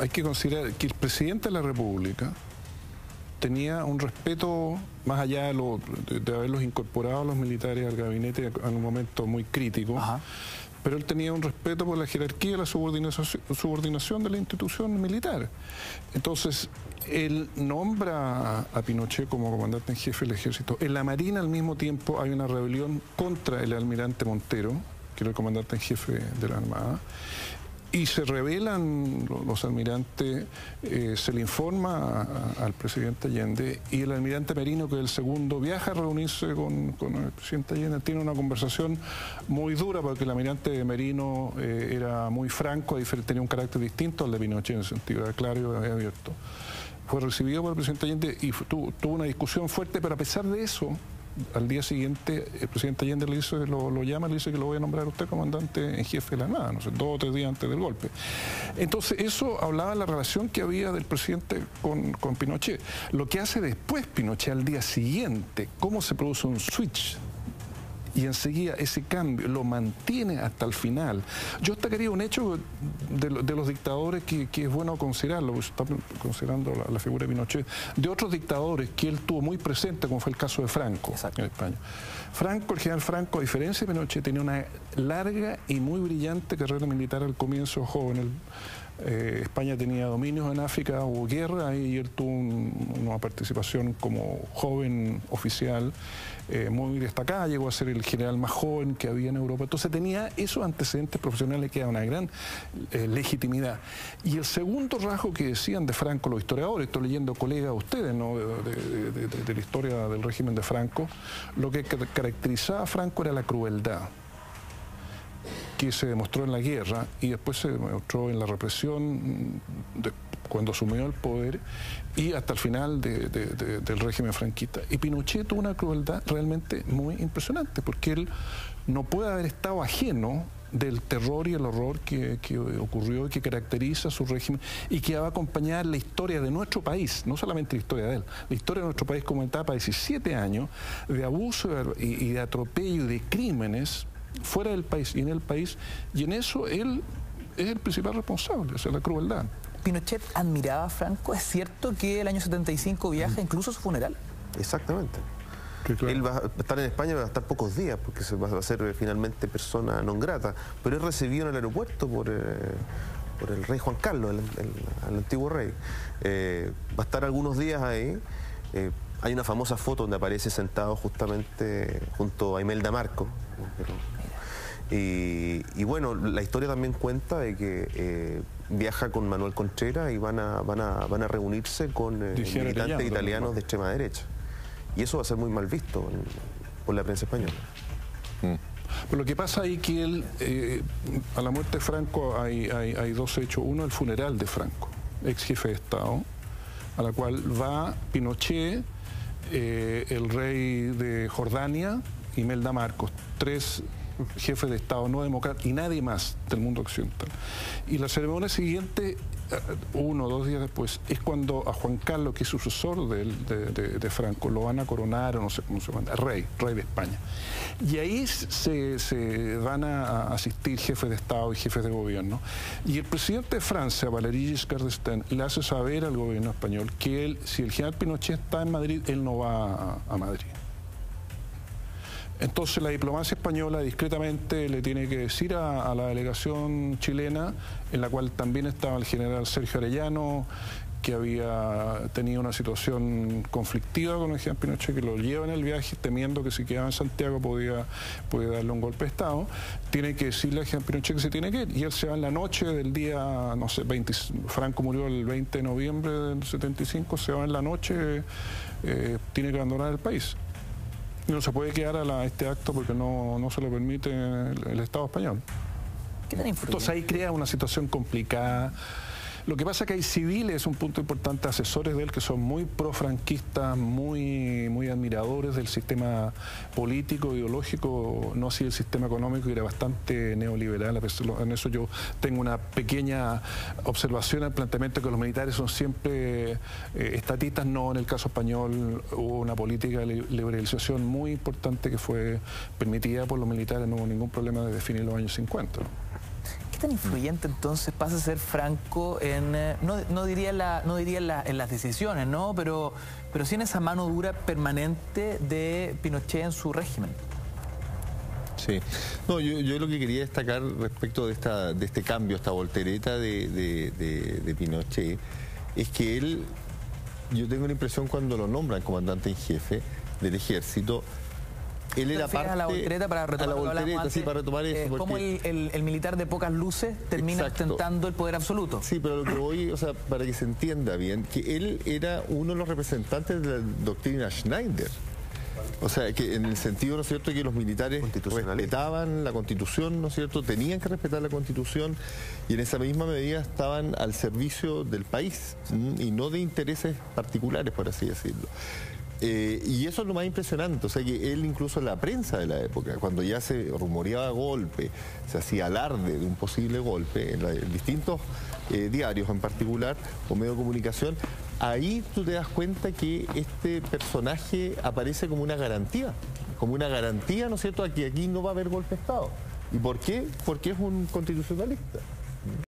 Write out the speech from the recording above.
Hay que considerar que el presidente de la República tenía un respeto, más allá de haberlos incorporado a los militares al gabinete en un momento muy crítico. Ajá. Pero él tenía un respeto por la jerarquía y la subordinación de la institución militar. Entonces, él nombra a Pinochet como comandante en jefe del ejército. En la Marina, al mismo tiempo, hay una rebelión contra el almirante Montero, que era el comandante en jefe de la Armada, y se rebelan los almirantes, se le informa al presidente Allende, y el almirante Merino, que es el segundo, viaja a reunirse con el presidente Allende. Tiene una conversación muy dura, porque el almirante Merino era muy franco, tenía un carácter distinto al de Pinochet, en el sentido, era claro y abierto. Fue recibido por el presidente Allende y tuvo una discusión fuerte, pero a pesar de eso, al día siguiente, el presidente Allende lo llama y le dice que lo voy a nombrar a usted comandante en jefe de la Armada, no sé, 2 o 3 días antes del golpe. Entonces, eso hablaba de la relación que había del presidente con Pinochet. Lo que hace después Pinochet al día siguiente, cómo se produce un switch, y enseguida ese cambio lo mantiene hasta el final. Yo destacaría un hecho de los dictadores que es bueno considerarlo, porque está considerando la figura de Pinochet, de otros dictadores que él tuvo muy presente, como fue el caso de Franco. Exacto. En España. El general Franco, a diferencia de Pinochet, tenía una larga y muy brillante carrera militar al comienzo joven. España tenía dominios en África, hubo guerra y él tuvo una participación como joven oficial muy destacada, llegó a ser el general más joven que había en Europa. Entonces tenía esos antecedentes profesionales que daban una gran legitimidad. Y el segundo rasgo que decían de Franco los historiadores, estoy leyendo colegas de ustedes, ¿no? de la historia del régimen de Franco, lo que caracterizaba a Franco era la crueldad, que se demostró en la guerra y después se demostró en la represión cuando asumió el poder y hasta el final del régimen franquista. Y Pinochet tuvo una crueldad realmente muy impresionante, porque él no puede haber estado ajeno del terror y el horror que ocurrió y que caracteriza su régimen y que va a acompañar la historia de nuestro país, no solamente la historia de él, la historia de nuestro país como etapa de 17 años de abuso y de atropello y de crímenes fuera del país y en el país, y en eso él es el principal responsable, o sea, la crueldad. Pinochet admiraba a Franco. ¿Es cierto que el año 75 viaja incluso a su funeral? Exactamente. Sí, claro. Él va a estar en España, va a estar pocos días, porque se va a ser finalmente persona non grata, pero es recibido en el aeropuerto por el rey Juan Carlos, el antiguo rey. Va a estar algunos días ahí. Hay una famosa foto donde aparece sentado justamente junto a Imelda Marcos. Y bueno, la historia también cuenta de que viaja con Manuel Contreras y van a reunirse con militantes italianos de extrema derecha. Y eso va a ser muy mal visto por la prensa española. Pero lo que pasa ahí que él, a la muerte de Franco hay dos hechos. Uno, el funeral de Franco, ex jefe de Estado, a la cual va Pinochet, el rey de Jordania, Imelda Marcos, 3 jefes de Estado no demócratas y nadie más del mundo occidental. Y la ceremonia siguiente, 1 o 2 días después, es cuando a Juan Carlos, que es sucesor de Franco, lo van a coronar, o no sé cómo se llama, rey de España. Y ahí se van a asistir jefes de Estado y jefes de gobierno. Y el presidente de Francia, Valéry Giscard d'Estaing, le hace saber al gobierno español que él, si el general Pinochet está en Madrid, él no va a Madrid. Entonces la diplomacia española discretamente le tiene que decir a la delegación chilena, en la cual también estaba el general Sergio Arellano, que había tenido una situación conflictiva con el general Pinochet, que lo lleva en el viaje temiendo que si quedaba en Santiago podía darle un golpe de Estado. Tiene que decirle al general Pinochet que se tiene que ir, y él se va en la noche del día, no sé, Franco murió el 20 de noviembre del 75, se va en la noche, tiene que abandonar el país. No se puede quedar a este acto porque no se lo permite el Estado español. ¿Qué tan influyente? Entonces ahí crea una situación complicada. Lo que pasa es que hay civiles, es un punto importante, asesores de él que son muy profranquistas, muy admiradores del sistema político, ideológico, no así el sistema económico, que era bastante neoliberal. En eso yo tengo una pequeña observación al planteamiento que los militares son siempre estatistas. No, en el caso español hubo una política de liberalización muy importante que fue permitida por los militares, no hubo ningún problema de definir los años 50. ¿No? ¿Qué tan influyente entonces pasa a ser Franco en, no diría en las decisiones, ¿no? Pero sí en esa mano dura permanente de Pinochet en su régimen? Sí. No, yo lo que quería destacar respecto de este cambio, esta voltereta de Pinochet, es que él, yo tengo la impresión cuando lo nombran comandante en jefe del ejército, él era parte... A la voltereta, para retomar, a la voltereta, antes, sí, para retomar eso. Cómo el militar de pocas luces termina ostentando el poder absoluto. Sí, pero lo que voy, o sea, para que se entienda bien, que él era uno de los representantes de la doctrina Schneider. O sea, que en el sentido, ¿no es cierto?, que los militares respetaban la Constitución, ¿no es cierto?, tenían que respetar la Constitución y en esa misma medida estaban al servicio del país y no de intereses particulares, por así decirlo. Y eso es lo más impresionante, o sea que él incluso en la prensa de la época, cuando ya se rumoreaba golpe, se hacía alarde de un posible golpe, en distintos diarios en particular, o medios de comunicación, ahí tú te das cuenta que este personaje aparece como una garantía, ¿no es cierto?, a que aquí no va a haber golpe de Estado. ¿Y por qué? Porque es un constitucionalista.